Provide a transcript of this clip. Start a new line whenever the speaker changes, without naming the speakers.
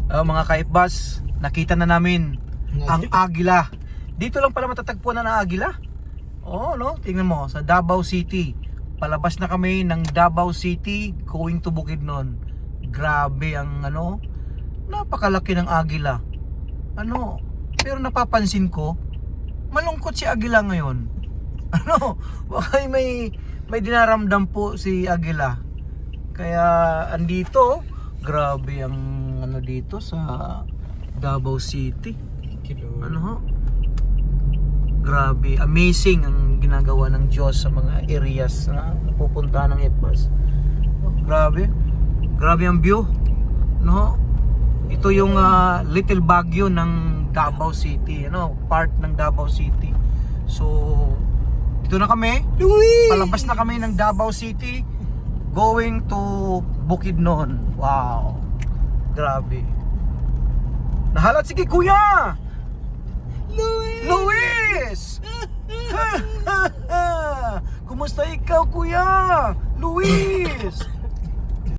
Mga kaibas, nakita na namin ang agila. Dito lang pala matatagpuan na agila. Oo, no? Tingnan mo, sa Davao City. Palabas na kami ng Davao City going to Bukidnon. Grabe ang napakalaki ng agila. Pero napapansin ko, malungkot si agila ngayon. Baka may dinaramdam po si agila. Kaya andito, grabe ang dito sa Davao City. Grabe, amazing ang ginagawa ng Diyos sa mga areas na pupunta ng Epas. Grabe ang view, no? Ito yung Little Baguio ng Davao City, part ng Davao City. So, dito na kami. Palabas na kami ng Davao City going to Bukidnon. Wow. Grabe. Nahalat, sige kuya! Luis! Kumusta ikaw kuya? Luis!